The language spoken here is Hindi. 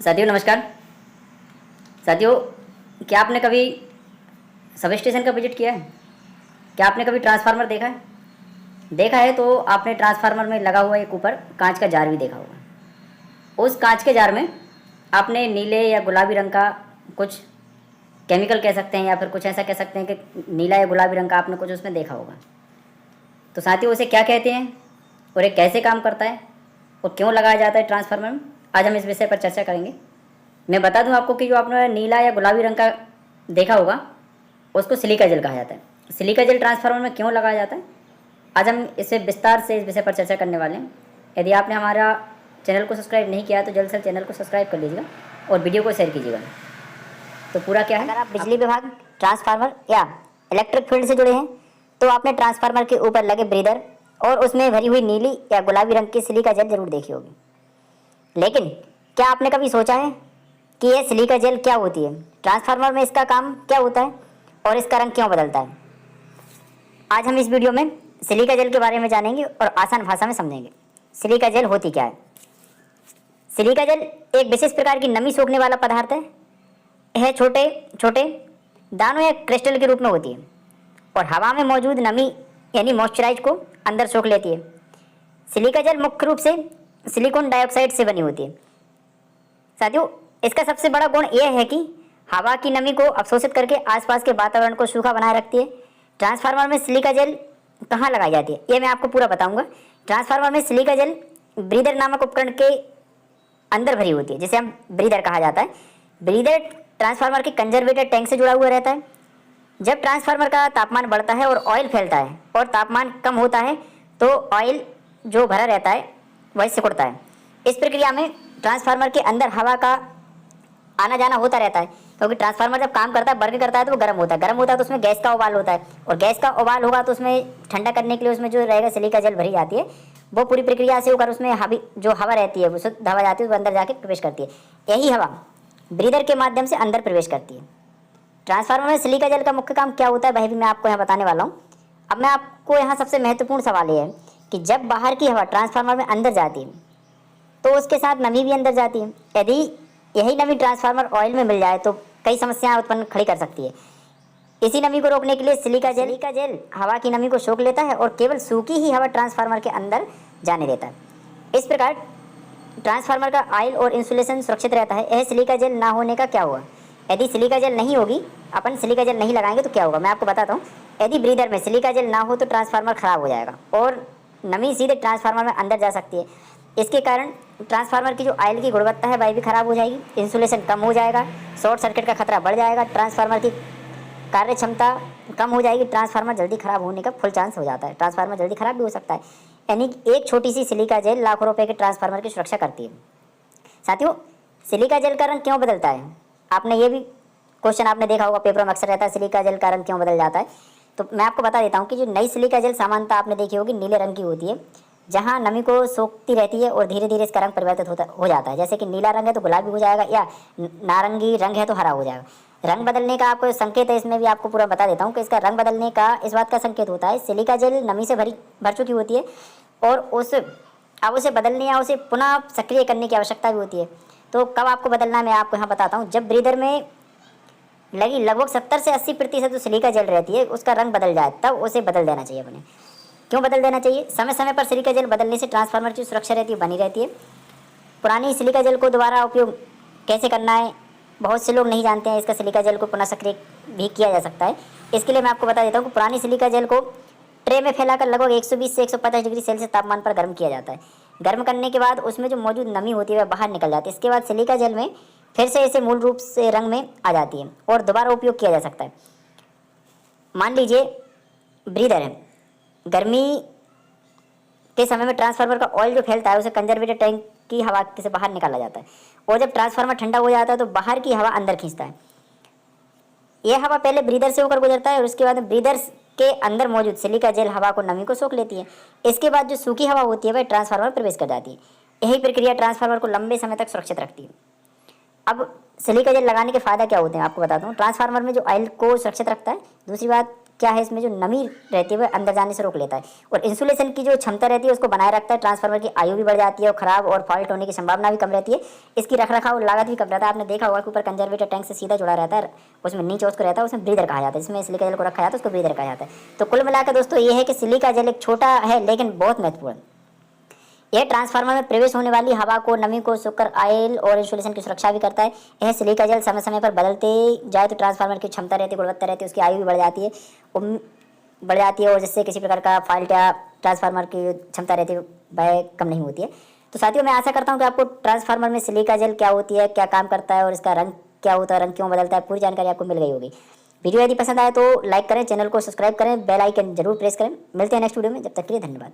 साथियों नमस्कार। साथियों, क्या आपने कभी सब स्टेशन का विजिट किया है? क्या आपने कभी ट्रांसफार्मर देखा है? देखा है तो आपने ट्रांसफार्मर में लगा हुआ एक ऊपर कांच का जार भी देखा होगा। उस कांच के जार में आपने नीले या गुलाबी रंग का कुछ केमिकल कह सकते हैं या फिर कुछ ऐसा कह सकते हैं कि नीला या गुलाबी रंग का आपने कुछ उसमें देखा होगा। तो साथियों, उसे क्या कहते हैं और ये कैसे काम करता है और क्यों लगाया जाता है ट्रांसफार्मर में, आज हम इस विषय पर चर्चा करेंगे। मैं बता दूं आपको कि जो आपने नीला या गुलाबी रंग का देखा होगा उसको सिलिका जेल कहा जाता है। सिलिका जेल ट्रांसफार्मर में क्यों लगाया जाता है, आज हम इसे विस्तार से इस विषय पर चर्चा करने वाले हैं। यदि आपने हमारा चैनल को सब्सक्राइब नहीं किया तो जल्द से चैनल को सब्सक्राइब कर लीजिएगा और वीडियो को शेयर कीजिएगा। तो पूरा क्या है, अगर आप बिजली विभाग, ट्रांसफार्मर या इलेक्ट्रिक फील्ड से जुड़े हैं तो आपने ट्रांसफार्मर के ऊपर लगे ब्रीदर और उसमें भरी हुई नीली या गुलाबी रंग की सिलिका जेल जरूर देखी होगी। लेकिन क्या आपने कभी सोचा है कि यह सिलिका जेल क्या होती है, ट्रांसफार्मर में इसका काम क्या होता है और इसका रंग क्यों बदलता है? आज हम इस वीडियो में सिलिका जेल के बारे में जानेंगे और आसान भाषा में समझेंगे सिलिका जेल होती क्या है। सिलिका जेल एक विशेष प्रकार की नमी सोखने वाला पदार्थ है। यह छोटे छोटे दानों या क्रिस्टल के रूप में होती है और हवा में मौजूद नमी यानी मॉइस्चराइज को अंदर सोख लेती है। सिलिका जेल मुख्य रूप से सिलिकॉन डाइऑक्साइड से बनी होती है। साथियों, इसका सबसे बड़ा गुण यह है कि हवा की नमी को अवशोषित करके आसपास के वातावरण को सूखा बनाए रखती है। ट्रांसफार्मर में सिलिका जेल कहाँ लगाई जाती है यह मैं आपको पूरा बताऊंगा। ट्रांसफार्मर में सिलिका जेल ब्रीदर नामक उपकरण के अंदर भरी होती है, जिसे हम ब्रीदर कहा जाता है। ब्रीदर ट्रांसफार्मर के कंजर्वेटर टैंक से जुड़ा हुआ रहता है। जब ट्रांसफार्मर का तापमान बढ़ता है और ऑयल फैलता है और तापमान कम होता है तो ऑयल जो भरा रहता है वही सिकुड़ता है। इस प्रक्रिया में ट्रांसफार्मर के अंदर हवा का आना जाना होता रहता है, क्योंकि ट्रांसफार्मर जब काम करता है, वर्क करता है तो वो गर्म होता है। गर्म होता है तो उसमें गैस का उबाल होता है और गैस का उबाल होगा तो उसमें ठंडा करने के लिए उसमें जो रहेगा सिलिका जेल भरी जाती है, वो पूरी प्रक्रिया से होकर उसमें जो हवा रहती है वो शुद्ध हवा जाती है, वो अंदर जाके प्रवेश करती है। यही हवा ब्रीदर के माध्यम से अंदर प्रवेश करती है। ट्रांसफार्मर में सिलिका जेल का मुख्य काम क्या होता है वह भी मैं आपको यहाँ बताने वाला हूँ। अब मैं आपको यहाँ सबसे महत्वपूर्ण सवाल ये है कि जब बाहर की हवा ट्रांसफार्मर में अंदर जाती है तो उसके साथ नमी भी अंदर जाती है। यदि यही नमी ट्रांसफार्मर ऑयल में मिल जाए तो कई समस्याएं उत्पन्न खड़ी कर सकती है। इसी नमी को रोकने के लिए सिलिका जेल हवा की नमी को सोख लेता है और केवल सूखी ही हवा ट्रांसफार्मर के अंदर जाने देता है। इस प्रकार ट्रांसफार्मर का ऑयल और इंसुलेशन सुरक्षित रहता है। यह सिलिका जेल ना होने का क्या हुआ, यदि सिलिका जेल नहीं होगी, अपन सिलिका जेल नहीं लगाएंगे तो क्या होगा मैं आपको बताता हूँ। यदि ब्रीदर में सिलिका जेल ना हो तो ट्रांसफार्मर खराब हो जाएगा और नमी सीधे ट्रांसफार्मर में अंदर जा सकती है। इसके कारण ट्रांसफार्मर की जो ऑयल की गुणवत्ता है वह भी खराब हो जाएगी, इंसुलेशन कम हो जाएगा, शॉर्ट सर्किट का खतरा बढ़ जाएगा, ट्रांसफार्मर की कार्य क्षमता कम हो जाएगी, ट्रांसफार्मर जल्दी खराब होने का फुल चांस हो जाता है। ट्रांसफार्मर जल्दी खराब भी हो सकता है। यानी एक छोटी सी सिलिका जेल लाखों रुपए के ट्रांसफार्मर की सुरक्षा करती है। साथियों, सिलिका जेल का रंग क्यों बदलता है, आपने ये भी क्वेश्चन आपने देखा होगा, पेपर में अक्सर रहता है सिलिका जेल का रंग क्यों बदल जाता है। तो मैं आपको बता देता हूँ कि जो नई सिलिका जेल सामान्यतः आपने देखी होगी नीले रंग की होती है, जहाँ नमी को सोखती रहती है और धीरे धीरे इसका रंग परिवर्तित हो जाता है। जैसे कि नीला रंग है तो गुलाबी हो जाएगा या नारंगी रंग है तो हरा हो जाएगा। रंग बदलने का आपको संकेत है, इसमें भी आपको पूरा बता देता हूँ कि इसका रंग बदलने का इस बात का संकेत होता है सिलिका जेल नमी से भर चुकी होती है और अब उसे बदलने या उसे पुनः सक्रिय करने की आवश्यकता भी होती है। तो कब आपको बदलना है मैं आपको यहाँ बताता हूँ। जब ब्रीदर में लगी लगभग 70 से 80% जो सिलिका जेल रहती है उसका रंग बदल जाए तब उसे बदल देना चाहिए अपने। क्यों बदल देना चाहिए, समय समय पर सिलिका जेल बदलने से ट्रांसफार्मर की सुरक्षा रहती है, बनी रहती है। पुरानी सिलिका जेल को दोबारा उपयोग कैसे करना है बहुत से लोग नहीं जानते हैं। इसका सिलिका जेल को पुनः सक्रिय भी किया जा सकता है। इसके लिए मैं आपको बता देता हूँ कि पुरानी सिलिका जेल को ट्रे में फैलाकर लगभग 120 से 150 डिग्री सेल्सियस तापमान पर गर्म किया जाता है। गर्म करने के बाद उसमें जो मौजूद नमी होती है वह बाहर निकल जाती है। इसके बाद सिलिका जेल में फिर से इसे मूल रूप से रंग में आ जाती है और दोबारा उपयोग किया जा सकता है। मान लीजिए ब्रीदर है, गर्मी के समय में ट्रांसफार्मर का ऑयल जो फैलता है उसे कंजर्वेटर टैंक की हवा से बाहर निकाला जाता है और जब ट्रांसफार्मर ठंडा हो जाता है तो बाहर की हवा अंदर खींचता है। यह हवा पहले ब्रीदर से होकर गुजरता है और उसके बाद ब्रीदर के अंदर मौजूद सिलिका जेल हवा को नमी को सोख लेती है। इसके बाद जो सूखी हवा होती है वह ट्रांसफार्मर में प्रवेश कर जाती है। यही प्रक्रिया ट्रांसफार्मर को लंबे समय तक सुरक्षित रखती है। अब सिलिका जेल लगाने के फायदा क्या होते हैं आपको बताता हूँ। ट्रांसफार्मर में जो ऑयल को सुरक्षित रखता है। दूसरी बात क्या है, इसमें जो नमी रहती है वह अंदर जाने से रोक लेता है, और इंसुलेशन की जो क्षमता रहती है उसको बनाए रखता है। ट्रांसफार्मर की आयु भी बढ़ जाती है और खराब और फॉल्ट होने की संभावना भी कम रहती है। इसकी रखरखाव और लागत भी कम रहता है। आपने देखा होगा कि ऊपर कंजर्वेटर टैंक से सीधा जुड़ा रहता है, उसमें नीचे उसको रहता है, उसमें ब्रीदर कहा जाता है, जिसमें सिलिका जेल को रखा जाता है उसको ब्रीदर कहा जाता है। तो कुल मिलाकर दोस्तों ये है कि सिलिका जेल एक छोटा है लेकिन बहुत महत्वपूर्ण। यह ट्रांसफार्मर में प्रवेश होने वाली हवा को, नमी को सोखकर ऑयल और इंसुलेशन की सुरक्षा भी करता है। यह सिलिका जेल समय समय पर बदलते जाए तो ट्रांसफार्मर की क्षमता रहती है, गुणवत्ता रहती है, उसकी आयु भी बढ़ जाती है और जिससे किसी प्रकार का फॉल्ट या ट्रांसफार्मर की क्षमता रहती है वह कम नहीं होती है। तो साथियों, मैं आशा करता हूँ कि आपको ट्रांसफार्मर में सिलिका जेल क्या होती है, क्या काम करता है और इसका रंग क्या होता है, रंग क्यों बदलता है, पूरी जानकारी आपको मिल गई होगी। वीडियो यदि पसंद आए तो लाइक करें, चैनल को सब्सक्राइब करें, बेल आइकन जरूर प्रेस करें। मिलते हैं नेक्स्ट वीडियो में, जब तक के लिए धन्यवाद।